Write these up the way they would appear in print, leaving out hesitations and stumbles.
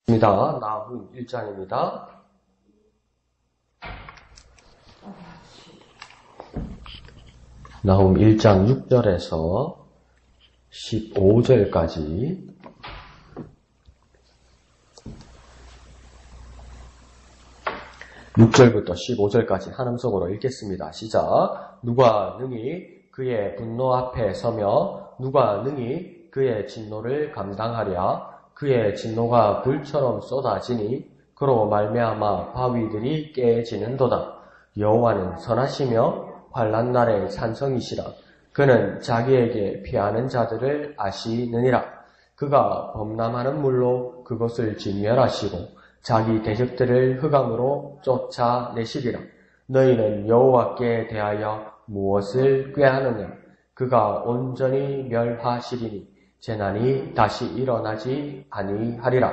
나훔 1장입니다. 나훔 1장 6절에서 15절까지 (6절부터 15절까지) 한음성으로 읽겠습니다. 시작. 누가 능히 그의 분노 앞에 서며 누가 능히 그의 진노를 감당하랴. 그의 진노가 불처럼 쏟아지니 그로 말미암아 바위들이 깨지는도다. 여호와는 선하시며 환난 날의 산성이시라. 그는 자기에게 피하는 자들을 아시느니라. 그가 범람하는 물로 그것을 진멸하시고 자기 대적들을 흑암으로 쫓아내시리라. 너희는 여호와께 대하여 무엇을 꾀하느냐. 그가 온전히 멸하시리니 재난이 다시 일어나지 아니하리라.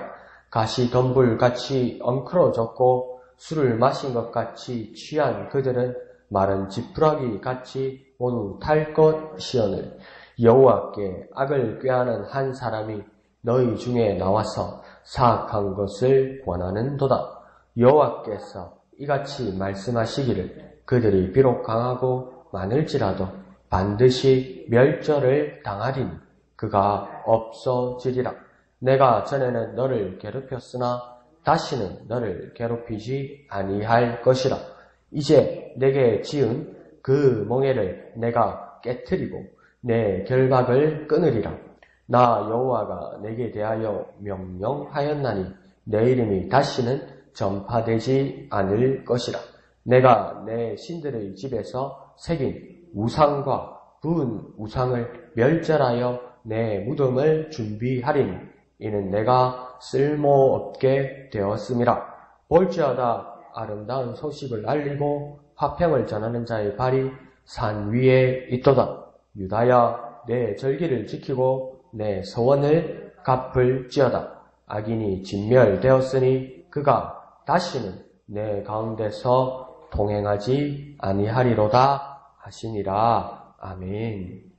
가시덤불같이 엉클어졌고 술을 마신 것 같이 취한 그들은 마른 지푸라기 같이 모두 탈 것이오늘. 여호와께 악을 꾀하는 한 사람이 너희 중에 나와서 사악한 것을 권하는도다. 여호와께서 이같이 말씀하시기를 그들이 비록 강하고 많을지라도 반드시 멸절을 당하리니 그가 없어지리라. 내가 전에는 너를 괴롭혔으나 다시는 너를 괴롭히지 아니할 것이라. 이제 내게 지은 그 멍에를 내가 깨트리고 내 결박을 끊으리라. 나 여호와가 내게 대하여 명령하였나니 내 이름이 다시는 전파되지 않을 것이라. 내가 내 신들의 집에서 새긴 우상과 부은 우상을 멸절하여 내 무덤을 준비하리니 이는 내가 쓸모없게 되었음이라. 볼지어다 아름다운 소식을 알리고 화평을 전하는 자의 발이 산 위에 있도다. 유다야 내 절기를 지키고 내 서원을 갚을지어다. 악인이 진멸되었으니 그가 다시는 내 가운데서 동행하지 아니하리로다 하시니라. 아멘.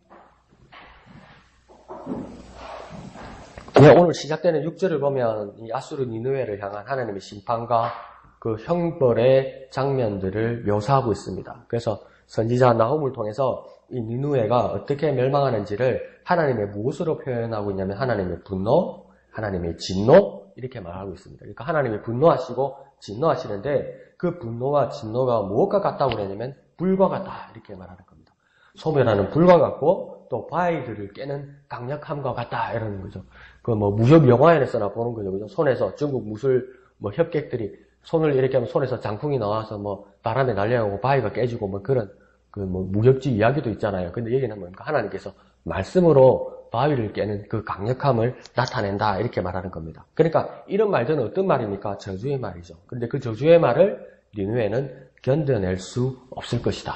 오늘 시작되는 6절을 보면 이 아수르 니느웨를 향한 하나님의 심판과 그 형벌의 장면들을 묘사하고 있습니다. 그래서 선지자 나훔을 통해서 이 니느웨가 어떻게 멸망하는지를 하나님의 무엇으로 표현하고 있냐면 하나님의 분노, 하나님의 진노 이렇게 말하고 있습니다. 그러니까 하나님이 분노하시고 진노하시는데 그 분노와 진노가 무엇과 같다고 그러냐면 불과 같다 이렇게 말하는 겁니다. 소멸하는 불과 같고 또 바위들을 깨는 강력함과 같다 이러는 거죠. 그 무협 영화에서나 보는 거죠. 그죠? 손에서 중국 무술 협객들이 손을 이렇게 하면 손에서 장풍이 나와서 바람에 날려가고 바위가 깨지고 그런 무협지 이야기도 있잖아요. 근데 여기는 뭡니까? 하나님께서 말씀으로 바위를 깨는 그 강력함을 나타낸다 이렇게 말하는 겁니다. 그러니까 이런 말들은 어떤 말입니까? 저주의 말이죠. 그런데 그 저주의 말을 니느웨는 견뎌낼 수 없을 것이다.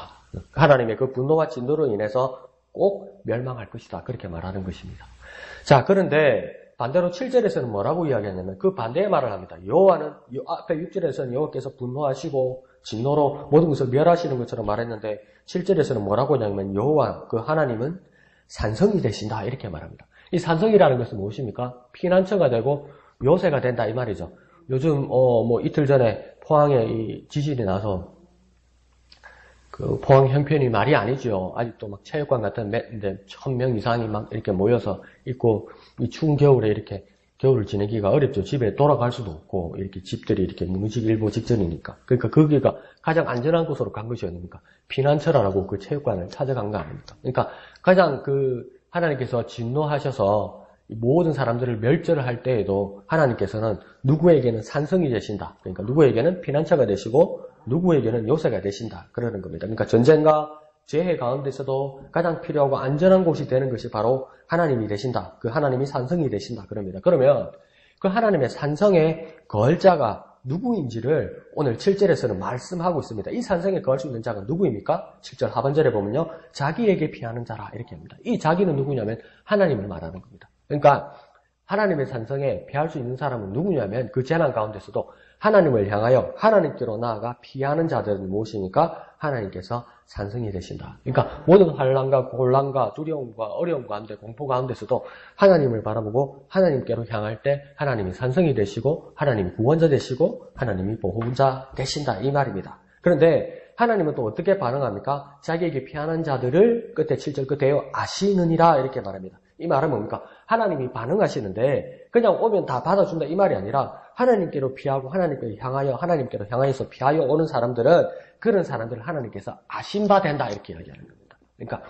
하나님의 그 분노와 진노로 인해서 꼭 멸망할 것이다. 그렇게 말하는 것입니다. 자, 그런데 반대로 7절에서는 뭐라고 이야기하냐면 그 반대의 말을 합니다. 여호와는 앞에 6절에서는 여호와께서 분노하시고 진노로 모든 것을 멸하시는 것처럼 말했는데 7절에서는 뭐라고 하냐면 여호와 그 하나님은 산성이 되신다 이렇게 말합니다. 이 산성이라는 것은 무엇입니까? 피난처가 되고 요새가 된다 이 말이죠. 요즘 이틀 전에 포항에 이 지진이 나서 그 포항 형편이 말이 아니죠. 아직도 체육관 같은 데 1000명 이상이 이렇게 모여서 있고 이 추운 겨울에 이렇게 겨울을 지내기가 어렵죠. 집에 돌아갈 수도 없고 이렇게 집들이 이렇게 무너지기 일보 직전이니까. 그러니까 거기가 가장 안전한 곳으로 간 것이 아닙니까? 피난처라고 그 체육관을 찾아간 거 아닙니까? 그러니까 가장 하나님께서 진노하셔서 모든 사람들을 멸절을 할 때에도 하나님께서는 누구에게는 산성이 되신다. 그러니까 누구에게는 피난처가 되시고 누구에게는 요새가 되신다. 그러는 겁니다. 그러니까 전쟁과 재해 가운데서도 가장 필요하고 안전한 곳이 되는 것이 바로 하나님이 되신다. 그 하나님이 산성이 되신다. 그럽니다. 그러면 그 하나님의 산성의 거할자가 누구인지를 오늘 7절에서는 말씀하고 있습니다. 이 산성에 거할 수 있는 자가 누구입니까? 7절 하반절에 보면요. 자기에게 피하는 자라 이렇게 합니다. 이 자기는 누구냐면 하나님을 말하는 겁니다. 그러니까 하나님의 산성에 피할 수 있는 사람은 누구냐면 그 재난 가운데서도 하나님을 향하여 하나님께로 나아가 피하는 자들은 무엇입니까? 하나님께서 산성이 되신다. 그러니까 모든 환난과 곤란과 두려움과 어려움 가운데 공포 가운데서도 하나님을 바라보고 하나님께로 향할 때 하나님이 산성이 되시고 하나님이 구원자 되시고 하나님이 보호자 되신다 이 말입니다. 그런데 하나님은 또 어떻게 반응합니까? 자기에게 피하는 자들을 끝에 7절 끝에요 아시느니라 이렇게 말합니다. 이 말은 뭡니까? 하나님이 반응하시는데 그냥 오면 다 받아준다 이 말이 아니라 하나님께로 피하고 하나님께로 향하여서 피하여 오는 사람들은 그런 사람들을 하나님께서 아신 바 된다 이렇게 이야기하는 겁니다. 그러니까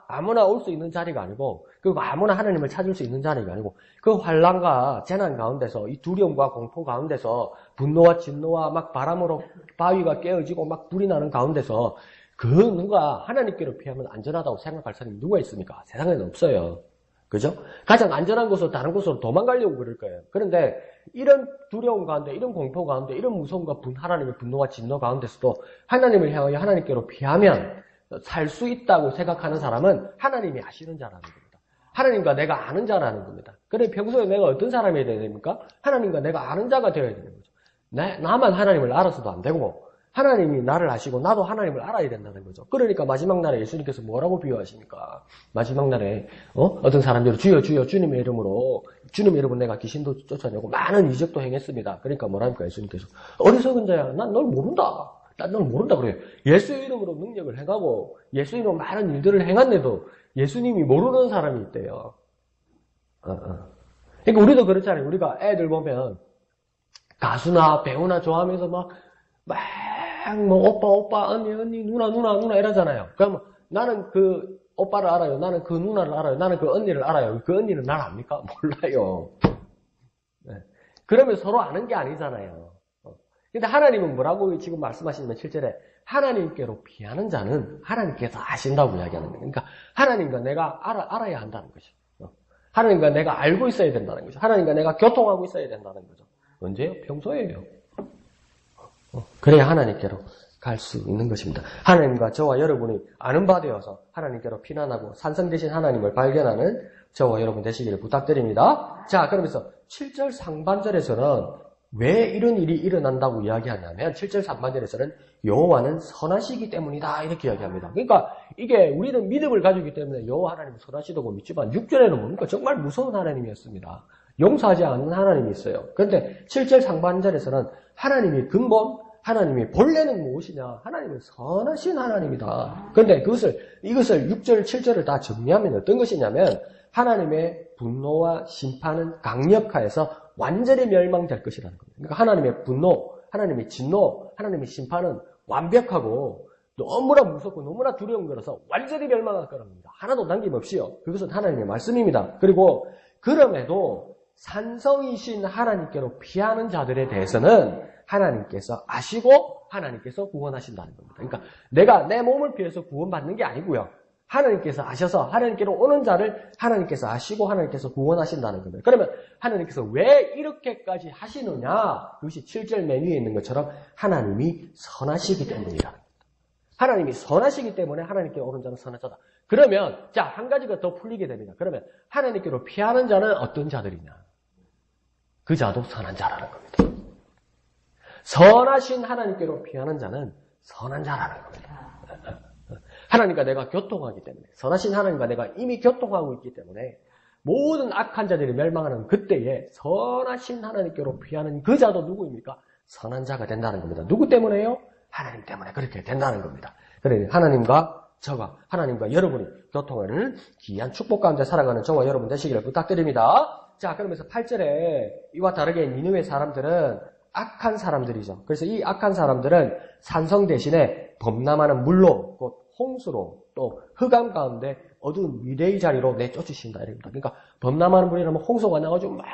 아무나 올 수 있는 자리가 아니고 그리고 아무나 하나님을 찾을 수 있는 자리가 아니고 그 환난과 재난 가운데서 이 두려움과 공포 가운데서 분노와 진노와 막 바람으로 바위가 깨어지고 막 불이 나는 가운데서 그 누가 하나님께로 피하면 안전하다고 생각할 사람이 누가 있습니까? 세상에는 없어요. 그죠? 가장 안전한 곳으로 다른 곳으로 도망가려고 그럴 거예요. 그런데 이런 두려움 가운데, 이런 공포 가운데, 이런 무서움과 하나님의 분노와 진노 가운데서도 하나님을 향하여 하나님께로 피하면 살 수 있다고 생각하는 사람은 하나님이 아시는 자라는 겁니다. 하나님과 내가 아는 자라는 겁니다. 그래 평소에 내가 어떤 사람이 되어야 됩니까? 하나님과 내가 아는 자가 되어야 되는 거죠. 나만 하나님을 알아서도 안 되고 하나님이 나를 아시고 나도 하나님을 알아야 된다는 거죠. 그러니까 마지막 날에 예수님께서 뭐라고 비유하십니까? 마지막 날에 어떤 사람들이 주여 주님의 이름으로 내가 귀신도 쫓아내고 많은 이적도 행했습니다. 그러니까 뭐랍니까? 예수님께서 어리석은 자야 난 널 모른다. 난 널 모른다 그래요. 예수의 이름으로 능력을 행하고 예수의 이름으로 많은 일들을 행한데도 예수님이 모르는 사람이 있대요. 그러니까 우리도 그렇잖아요. 우리가 애들 보면 가수나 배우나 좋아하면서 막 오빠, 언니, 누나 이러잖아요. 그러면 나는 그 오빠를 알아요. 나는 그 누나를 알아요. 나는 그 언니를 알아요. 그 언니는 날 압니까? 몰라요. 네. 그러면 서로 아는 게 아니잖아요. 근데 하나님은 뭐라고 지금 말씀하시냐면 7절에 하나님께로 피하는 자는 하나님께서 아신다고 이야기하는 거예요. 그러니까 하나님과 내가 알아야 한다는 거죠. 하나님과 내가 알고 있어야 된다는 거죠. 하나님과 내가 교통하고 있어야 된다는 거죠. 언제요? 평소에요. 그래야 하나님께로 갈 수 있는 것입니다. 하나님과 저와 여러분이 아는 바 되어서 하나님께로 피난하고 산성 되신 하나님을 발견하는 저와 여러분 되시기를 부탁드립니다. 자, 그러면서 7절 상반절에서는 왜 이런 일이 일어난다고 이야기하냐면 7절 상반절에서는 여호와는 선하시기 때문이다 이렇게 이야기합니다. 그러니까 이게 우리는 믿음을 가지기 때문에 여호와 하나님은 선하시다고 믿지만 6절에는 뭡니까? 정말 무서운 하나님이었습니다. 용서하지 않는 하나님이 있어요. 그런데 7절 상반절에서는 하나님이 근본, 하나님이 본래는 무엇이냐? 하나님은 선하신 하나님이다. 그런데 이것을 6절, 7절을 다 정리하면 어떤 것이냐면 하나님의 분노와 심판은 강력하여서 완전히 멸망될 것이라는 겁니다. 그러니까 하나님의 분노, 하나님의 진노, 하나님의 심판은 완벽하고 너무나 무섭고 너무나 두려운 거라서 완전히 멸망할 거라는 겁니다. 하나도 남김없이요. 그것은 하나님의 말씀입니다. 그리고 그럼에도 산성이신 하나님께로 피하는 자들에 대해서는 하나님께서 아시고 하나님께서 구원하신다는 겁니다. 그러니까 내가 내 몸을 피해서 구원받는 게 아니고요. 하나님께서 아셔서 하나님께로 오는 자를 하나님께서 아시고 하나님께서 구원하신다는 겁니다. 그러면 하나님께서 왜 이렇게까지 하시느냐? 그것이 7절 맨 위에 있는 것처럼 하나님이 선하시기 때문이다. 하나님이 선하시기 때문에 하나님께 오는 자는 선한 자다. 그러면 자, 한 가지가 더 풀리게 됩니다. 그러면 하나님께로 피하는 자는 어떤 자들이냐? 그 자도 선한 자라는 겁니다. 선하신 하나님께로 피하는 자는 선한 자라는 겁니다. 하나님과 내가 교통하기 때문에, 선하신 하나님과 내가 이미 교통하고 있기 때문에 모든 악한 자들이 멸망하는 그때에 선하신 하나님께로 피하는 그 자도 누구입니까? 선한 자가 된다는 겁니다. 누구 때문에요? 하나님 때문에 그렇게 된다는 겁니다. 그러니 하나님과 여러분이 교통하는 귀한 축복 가운데 살아가는 저와 여러분 되시기를 부탁드립니다. 자, 그러면서 8절에 이와 다르게 니느웨 사람들은 악한 사람들이죠. 그래서 이 악한 사람들은 산성 대신에 범람하는 물로, 곧 홍수로, 또 흑암 가운데 어두운 미래의 자리로 내쫓으신다 이럽니다. 그러니까 범람하는 물이라면 홍수가 나가지고 막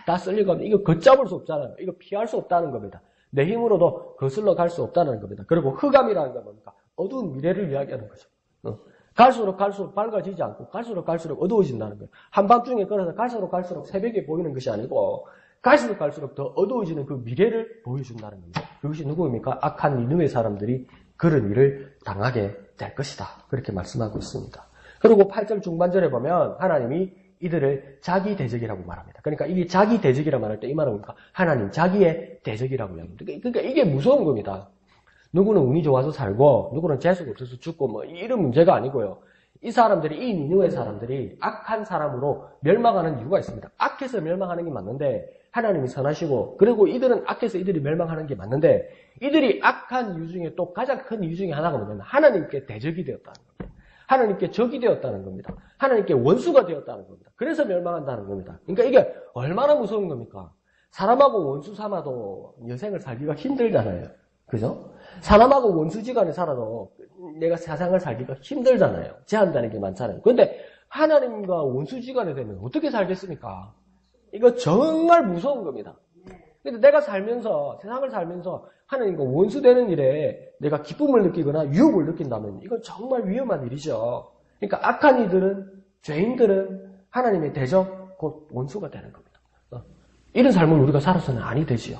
다 쓸리고 이거 걷잡을 수 없잖아요. 이거 피할 수 없다는 겁니다. 내 힘으로도 거슬러 갈 수 없다는 겁니다. 그리고 흑암이라는 건 뭡니까? 어두운 미래를 이야기하는 거죠. 갈수록 밝아지지 않고 갈수록 어두워진다는 거예요. 한밤중에 걸어서 갈수록 새벽에 보이는 것이 아니고 갈수록 더 어두워지는 그 미래를 보여준다는 겁니다. 그것이 누구입니까? 악한 니느웨 사람들이 그런 일을 당하게 될 것이다. 그렇게 말씀하고 있습니다. 그리고 8절 중반절에 보면 하나님이 이들을 자기 대적이라고 말합니다. 그러니까 이게 자기 대적이라 말할 때 이 말은 뭡니까? 하나님 자기의 대적이라고 이야기합니다. 그러니까 이게 무서운 겁니다. 누구는 운이 좋아서 살고 누구는 재수가 없어서 죽고 뭐 이런 문제가 아니고요. 이 사람들이 이 니느웨 사람들이 악한 사람으로 멸망하는 이유가 있습니다. 악해서 멸망하는 게 맞는데 하나님이 선하시고 그리고 이들은 악해서 이들이 멸망하는 게 맞는데 이들이 악한 이유 중에 또 가장 큰 이유 중에 하나가 뭐냐면 하나님께 대적이 되었다는 겁니다. 하나님께 적이 되었다는 겁니다. 하나님께 원수가 되었다는 겁니다. 그래서 멸망한다는 겁니다. 그러니까 이게 얼마나 무서운 겁니까? 사람하고 원수 삼아도 여생을 살기가 힘들잖아요. 그죠? 사람하고 원수지간에 살아도 내가 세상을 살기가 힘들잖아요. 제한되는 게 많잖아요. 그런데 하나님과 원수지간에 되면 어떻게 살겠습니까? 이거 정말 무서운 겁니다. 근데 내가 살면서, 세상을 살면서 하나님과 원수되는 일에 내가 기쁨을 느끼거나 유혹을 느낀다면 이건 정말 위험한 일이죠. 그러니까 악한 이들은, 죄인들은 하나님의 대적, 곧 원수가 되는 겁니다. 이런 삶을 우리가 살아서는 아니 되지요.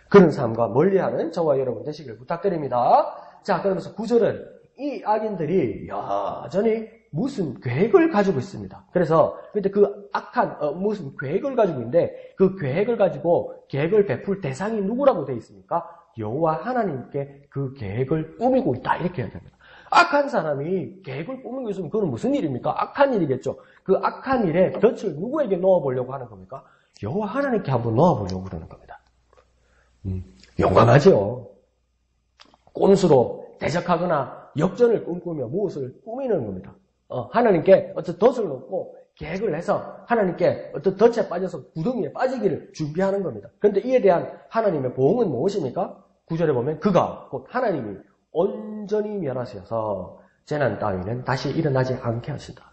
그런 삶과 멀리하는 저와 여러분 되시길 부탁드립니다. 자, 그러면서 9절은 이 악인들이 여전히 무슨 계획을 가지고 있습니다. 그래서 근데 그 악한 무슨 계획을 가지고 있는데 그 계획을 가지고 계획을 베풀 대상이 누구라고 되어 있습니까? 여호와 하나님께 그 계획을 꾸미고 있다 이렇게 해야 됩니다. 악한 사람이 계획을 꾸미고 있으면 그건 무슨 일입니까? 악한 일이겠죠. 그 악한 일에 덫을 누구에게 놓아보려고 하는 겁니까? 여호와 하나님께 한번 놓아보려고 그러는 겁니다. 용감하죠. 꼼수로 대적하거나 역전을 꿈꾸며 무엇을 꾸미는 겁니다. 하나님께 어떤 덫을 놓고 계획을 해서 하나님께 어떤 덫에 빠져서 구덩이에 빠지기를 준비하는 겁니다. 그런데 이에 대한 하나님의 보응은 무엇입니까? 9절에 보면 그가 곧 하나님이 온전히 멸하셔서 재난 따위는 다시 일어나지 않게 하신다.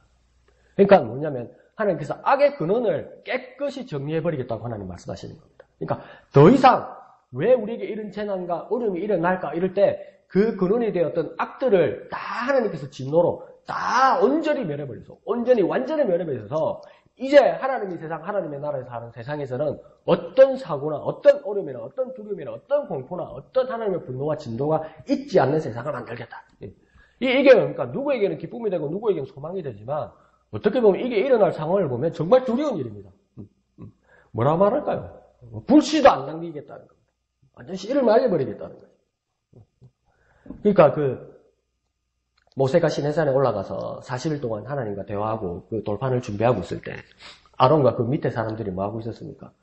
그러니까 뭐냐면 하나님께서 악의 근원을 깨끗이 정리해버리겠다고 하나님 말씀하시는 겁니다. 그러니까 더 이상 왜 우리에게 이런 재난과 어려움이 일어날까 이럴 때 그 근원이 되었던 악들을 다 하나님께서 진노로 다 온전히 멸해버려서 온전히 완전히 멸해버려서 이제 하나님의 세상 하나님의 나라에 사는 세상에서는 어떤 사고나 어떤 어려움이나 어떤 두려움이나 어떤 공포나 어떤 하나님의 분노와 진도가 있지 않는 세상을 만들겠다. 이게 그러니까 누구에게는 기쁨이 되고 누구에게는 소망이 되지만 어떻게 보면 이게 일어날 상황을 보면 정말 두려운 일입니다. 뭐라 말할까요? 불씨도 안 남기겠다는 겁니다. 완전 씨를 말려버리겠다는 거예요. 그러니까 모세가 시내산에 올라가서 40일 동안 하나님과 대화하고 그 돌판을 준비하고 있을 때 아론과 그 밑에 사람들이 뭐 하고 있었습니까?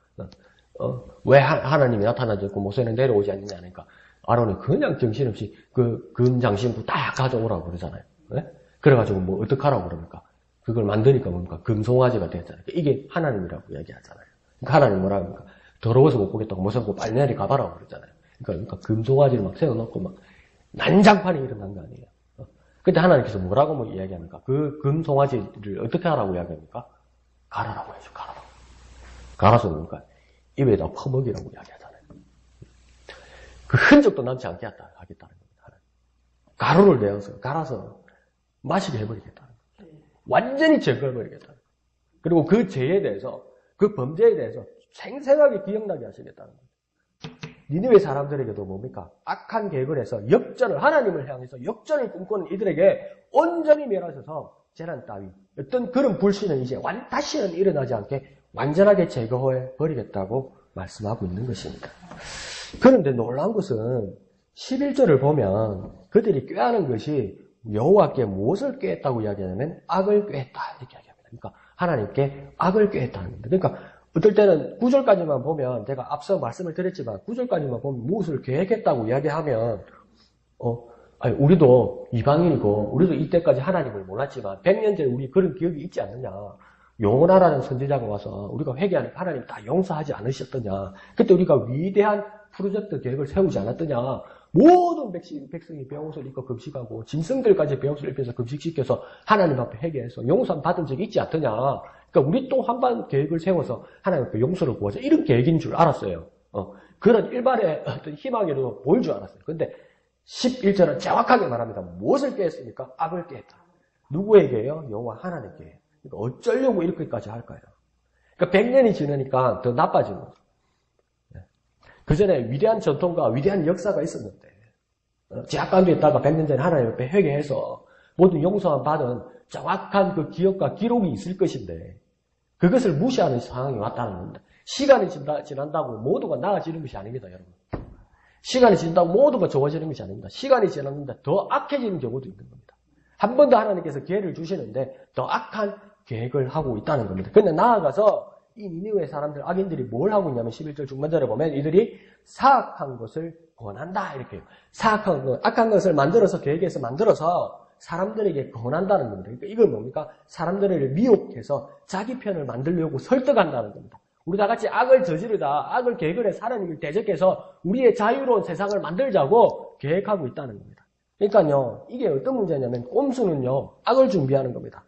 왜 하나님이 나타나지 않고 모세는 내려오지 않느냐 하니까 아론이 그냥 정신없이 그 금장신구 딱 가져오라고 그러잖아요. 네? 그래가지고 뭐 어떡하라고 그럽니까? 그걸 만드니까 뭡니까? 금송아지가 됐잖아요. 이게 하나님이라고 얘기하잖아요. 그러니까 하나님 뭐라 합니까? 더러워서 못 보겠다고 모세가 빨리 내리 가봐라고 그러잖아요. 그러니까 금송아지를 막 세워놓고 막 난장판이 일어난 거 아니에요. 근데 하나님께서 뭐라고 뭐 이야기합니까? 그 금송아지를 어떻게 하라고 이야기합니까? 갈아라고 해야죠, 갈아라고. 갈아서 뭡니까? 입에다 퍼먹이라고 이야기하잖아요. 그 흔적도 남지 않게 하겠다는 겁니다. 가루를 내어서, 갈아서 마시게 해버리겠다는 겁니다. 완전히 제거해버리겠다는 겁니다. 그리고 그 죄에 대해서, 그 범죄에 대해서 생생하게 기억나게 하시겠다는 겁니다. 니느웨 사람들에게도 뭡니까? 악한 계획을 해서 역전을 하나님을 향해서 역전을 꿈꾸는 이들에게 온전히 멸하셔서 재난 따위 어떤 그런 불씨는 이제 다시는 일어나지 않게 완전하게 제거해 버리겠다고 말씀하고 있는 것입니다. 그런데 놀라운 것은 11절을 보면 그들이 꾀하는 것이 여호와께 무엇을 꾀했다고 이야기하냐면 악을 꾀했다 이렇게 이야기합니다. 그러니까 하나님께 악을 꾀했다는 겁니다. 그러니까 어떨 때는 9절까지만 보면 제가 앞서 말씀을 드렸지만 9절까지만 보면 무엇을 계획했다고 이야기하면 아니 우리도 이방인이고 우리도 이때까지 하나님을 몰랐지만 100년 전에 우리 그런 기억이 있지 않느냐. 요나라는 선지자가 와서 우리가 회개하니까 하나님 다 용서하지 않으셨더냐. 그때 우리가 위대한 프로젝트 계획을 세우지 않았더냐. 모든 백성이 배옷을 입고 금식하고 짐승들까지 배옷을 입혀서 금식시켜서 하나님 앞에 회개해서 용서 받은 적이 있지 않더냐. 그러니까 우리 또 한 번 계획을 세워서 하나님 앞에 용서를 구하자. 이런 계획인 줄 알았어요. 그런 일반의 어떤 희망이라도 보일 줄 알았어요. 근데 11절은 정확하게 말합니다. 무엇을 꾀했습니까? 악을 꾀했다. 누구에게요? 여호와 하나님께. 그러니까 어쩌려고 이렇게까지 할까요? 그러니까 100년이 지나니까 더 나빠진 거죠. 그 전에 위대한 전통과 위대한 역사가 있었는데 제약관도 있다가 100년 전에 하나님 앞에 회개해서 모든 용서만 받은 정확한 그 기억과 기록이 있을 것인데 그것을 무시하는 상황이 왔다는 겁니다. 시간이 지난다고 모두가 나아지는 것이 아닙니다, 여러분. 시간이 지난다고 모두가 좋아지는 것이 아닙니다. 시간이 지났는데 더 악해지는 경우도 있는 겁니다. 한 번 더 하나님께서 기회를 주시는데 더 악한 계획을 하고 있다는 겁니다. 그런데 나아가서 이 니느웨 사람들, 악인들이 뭘 하고 있냐면 11절 중반절에 보면 이들이 사악한 것을 권한다 이렇게 해요. 사악한 것, 악한 것을 만들어서 계획해서 만들어서 사람들에게 권한다는 겁니다. 그러니까 이건 뭡니까? 사람들을 미혹해서 자기 편을 만들려고 설득한다는 겁니다. 우리 다 같이 악을 저지르다, 악을 계획을 해서 하나님을 대적해서 우리의 자유로운 세상을 만들자고 계획하고 있다는 겁니다. 그러니까요, 이게 어떤 문제냐면 꼼수는요, 악을 준비하는 겁니다.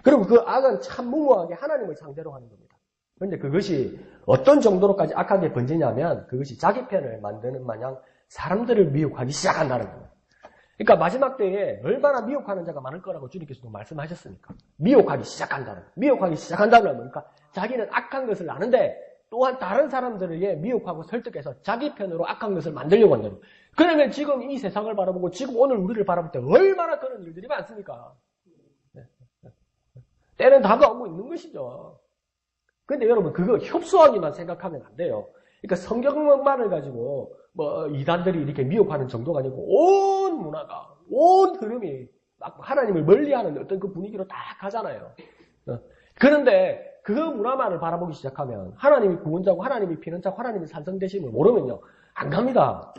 그리고 그 악은 참 무모하게 하나님을 상대로 하는 겁니다. 그런데 그것이 어떤 정도로까지 악하게 번지냐면 그것이 자기 편을 만드는 마냥 사람들을 미혹하기 시작한다는 겁니다. 그러니까 마지막 때에 얼마나 미혹하는 자가 많을 거라고 주님께서도 말씀하셨으니까. 미혹하기 시작한다는 거예요. 미혹하기 시작한다는 뭡니까? 자기는 악한 것을 아는데 또한 다른 사람들에게 미혹하고 설득해서 자기 편으로 악한 것을 만들려고 한다는 거예요. 그러면 지금 이 세상을 바라보고 지금 오늘 우리를 바라볼 때 얼마나 그런 일들이 많습니까? 때는 다가오고 있는 것이죠. 근데 여러분 그거 협소하기만 생각하면 안 돼요. 그러니까 성경만을 가지고 뭐 이단들이 이렇게 미혹하는 정도가 아니고 온 문화가, 온 흐름이 막 하나님을 멀리하는 어떤 그 분위기로 다 가잖아요. 그런데 그 문화만을 바라보기 시작하면 하나님이 구원자고 하나님이 피는 자고 하나님이 산성되심을 모르면요 안 갑니다.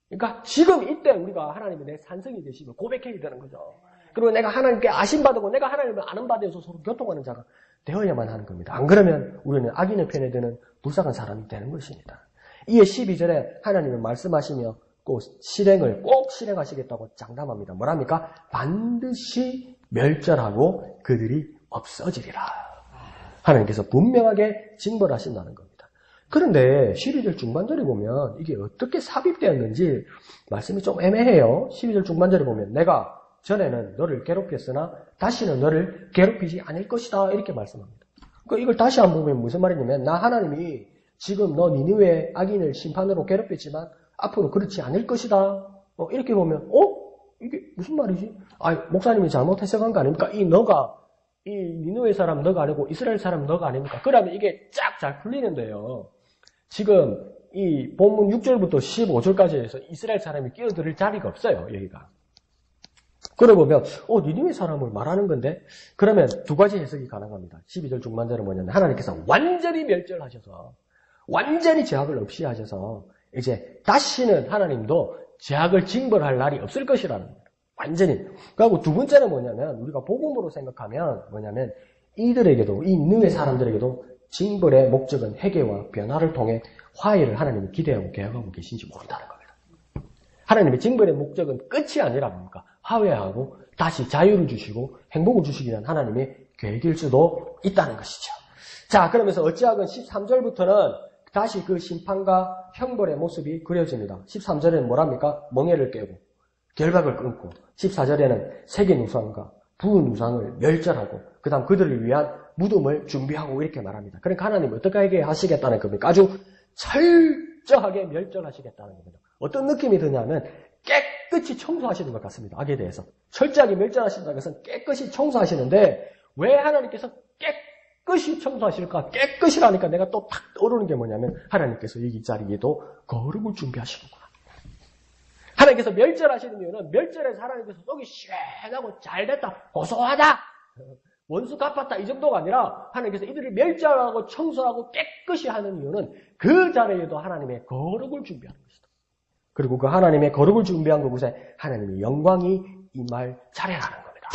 그러니까 지금 이때 우리가 하나님이 내 산성이 되심을 고백해야 되는 거죠. 그리고 내가 하나님께 아심받고 내가 하나님을 아는 바 되어서 서로 교통하는 자가 되어야만 하는 겁니다. 안 그러면 우리는 악인의 편에 드는 불쌍한 사람이 되는 것입니다. 이에 12절에 하나님은 말씀하시며 꼭 실행을 꼭 실행하시겠다고 장담합니다. 뭐랍니까? 반드시 멸절하고 그들이 없어지리라. 하나님께서 분명하게 징벌하신다는 겁니다. 그런데 12절 중반절에 보면 이게 어떻게 삽입되었는지 말씀이 좀 애매해요. 12절 중반절에 보면 내가 전에는 너를 괴롭혔으나 다시는 너를 괴롭히지 않을 것이다 이렇게 말씀합니다. 그러니까 이걸 다시 한번 보면 무슨 말이냐면 나 하나님이 지금 너 니느웨 악인을 심판으로 괴롭혔지만 앞으로 그렇지 않을 것이다. 이렇게 보면 이게 무슨 말이지? 목사님이 잘못 해석한 거 아닙니까? 이 니느웨 사람 너가 아니고 이스라엘 사람 너가 아닙니까? 그러면 이게 쫙 잘 풀리는데요. 지금 이 본문 6절부터 15절까지 해서 이스라엘 사람이 끼어들 자리가 없어요. 여기가. 그러보면 니느웨 사람을 말하는 건데 그러면 두 가지 해석이 가능합니다. 12절 중반절은 뭐냐면 하나님께서 완전히 멸절하셔서 완전히 죄악을 없이 하셔서 이제 다시는 하나님도 죄악을 징벌할 날이 없을 것이라는 거예요. 완전히. 그리고 두 번째는 뭐냐면 우리가 복음으로 생각하면 뭐냐면 이들에게도 이 니느웨 사람들에게도 징벌의 목적은 회개와 변화를 통해 화해를 하나님이 기대하고 계획하고 계신지 모른다는 겁니다. 하나님의 징벌의 목적은 끝이 아니라 뭡니까? 화해하고 다시 자유를 주시고 행복을 주시기 위한 하나님의 계획일 수도 있다는 것이죠. 자, 그러면서 어찌하건 13절부터는 다시 그 심판과 형벌의 모습이 그려집니다. 13절에는 뭐랍니까? 멍에를 깨고 결박을 끊고 14절에는 세계 우상과 부은 우상을 멸절하고 그 다음 그들을 위한 무덤을 준비하고 이렇게 말합니다. 그러니까 하나님 어떻게 하시겠다는 겁니까? 아주 철저하게 멸절하시겠다는 겁니다. 어떤 느낌이 드냐면 깨끗이 청소하시는 것 같습니다. 악에 대해서. 철저하게 멸절하신다는 것은 깨끗이 청소하시는데 왜 하나님께서 깨끗이 청소하실까? 깨끗이라니까 내가 또 탁 떠오르는 게 뭐냐면 하나님께서 이 자리에도 거룩을 준비하시는구나. 하나님께서 멸절하시는 이유는 멸절해서 하나님께서 속이 시원하고 잘됐다, 고소하다, 원수 갚았다 이 정도가 아니라 하나님께서 이들을 멸절하고 청소하고 깨끗이 하는 이유는 그 자리에도 하나님의 거룩을 준비하는 것이다. 그리고 그 하나님의 거룩을 준비한 그곳에 하나님의 영광이 임할 차례라는 겁니다.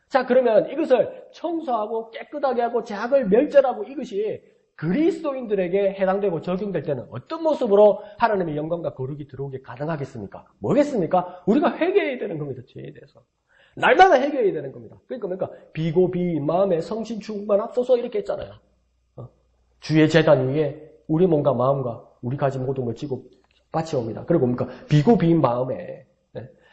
자, 그러면 이것을 청소하고 깨끗하게 하고 죄악을 멸절하고 이것이 그리스도인들에게 해당되고 적용될 때는 어떤 모습으로 하나님의 영광과 거룩이 들어오게 가능하겠습니까? 뭐겠습니까? 우리가 회개해야 되는 겁니다. 죄에 대해서. 날마다 회개해야 되는 겁니다. 그러니까 비고비인 마음에 성신 충만 앞서서 이렇게 했잖아요. 주의 제단 위에 우리 몸과 마음과 우리 가진 모든 걸 지고 바치옵니다. 그리고 뭡니까? 비고비인 마음에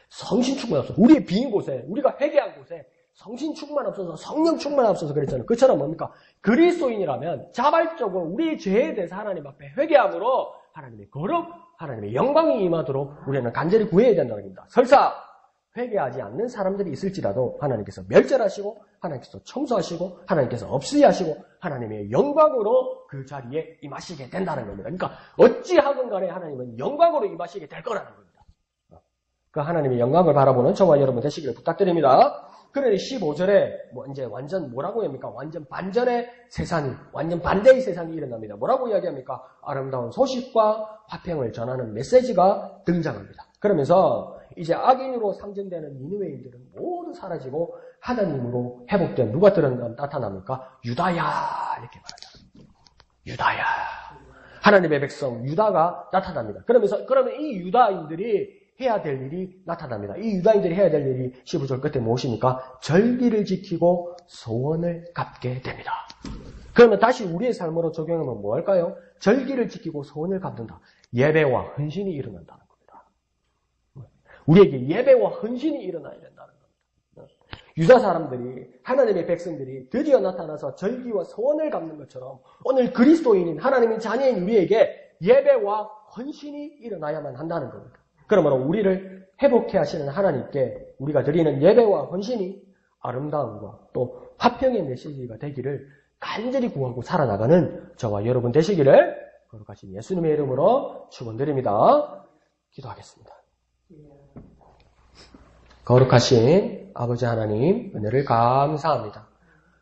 성신 충만 앞서서 우리의 비인 곳에 우리가 회개한 곳에 성신 충만 앞서서 성령 충만 앞서서 그랬잖아요. 그처럼 뭡니까? 그리스도인이라면 자발적으로 우리의 죄에 대해서 하나님 앞에 회개함으로 하나님의 거룩, 하나님의 영광이 임하도록 우리는 간절히 구해야 된다는 겁니다. 설사 회개하지 않는 사람들이 있을지라도 하나님께서 멸절하시고 하나님께서 청소하시고 하나님께서 없애야 하시고 하나님의 영광으로 그 자리에 임하시게 된다는 겁니다. 그러니까 어찌하건 간에 하나님은 영광으로 임하시게 될 거라는 겁니다. 그 하나님의 영광을 바라보는 저와 여러분 되시기를 부탁드립니다. 그러니 15절에 이제 완전 뭐라고 합니까? 완전 반전의 세상이, 완전 반대의 세상이 일어납니다. 뭐라고 이야기합니까? 아름다운 소식과 화평을 전하는 메시지가 등장합니다. 그러면서 이제 악인으로 상징되는 니느웨인들은 모두 사라지고 하나님으로 회복된 누가 나타납니까? 유다야 이렇게 말하잖아요. 유다야. 하나님의 백성 유다가 나타납니다. 그러면 이 유다인들이 해야 될 일이 나타납니다. 이 유다인들이 해야 될 일이 15절 끝에 무엇입니까? 절기를 지키고 소원을 갚게 됩니다. 그러면 다시 우리의 삶으로 적용하면 뭐 할까요? 절기를 지키고 소원을 갚는다. 예배와 헌신이 일어난다는 겁니다. 우리에게 예배와 헌신이 일어나야 된다는 겁니다. 유다 사람들이, 하나님의 백성들이 드디어 나타나서 절기와 소원을 갚는 것처럼 오늘 그리스도인인 하나님의 자녀인 우리에게 예배와 헌신이 일어나야만 한다는 겁니다. 그러므로 우리를 회복해 하시는 하나님께 우리가 드리는 예배와 헌신이 아름다움과 또 화평의 메시지가 되기를 간절히 구하고 살아나가는 저와 여러분 되시기를 거룩하신 예수님의 이름으로 축원드립니다. 기도하겠습니다. 거룩하신 아버지 하나님, 은혜를 감사합니다.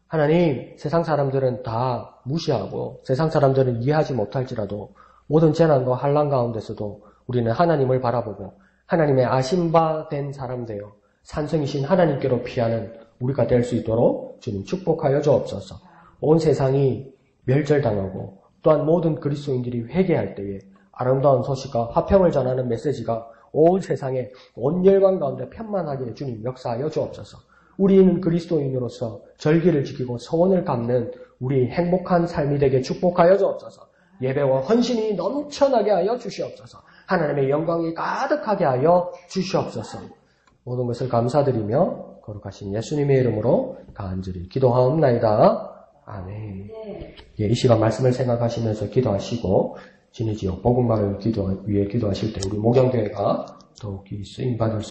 하나님, 세상 사람들은 다 무시하고 세상 사람들은 이해하지 못할지라도 모든 재난과 환난 가운데서도 우리는 하나님을 바라보고 하나님의 아신 바 된 사람 되어 산성이신 하나님께로 피하는 우리가 될 수 있도록 주님 축복하여 주옵소서. 온 세상이 멸절당하고 또한 모든 그리스도인들이 회개할 때에 아름다운 소식과 화평을 전하는 메시지가 온 세상에 온 열방 가운데 편만하게 주님 역사하여 주옵소서. 우리는 그리스도인으로서 절기를 지키고 소원을 갚는 우리 행복한 삶이 되게 축복하여 주옵소서. 예배와 헌신이 넘쳐나게 하여 주시옵소서. 하나님의 영광이 가득하게 하여 주시옵소서. 모든 것을 감사드리며 거룩하신 예수님의 이름으로 간절히 기도하옵나이다. 아멘. 예, 이 시간 말씀을 생각하시면서 기도하시고 진해지역 복음화를 위해 기도하실 때 우리 목양교회가 더욱이 쓰임받을 수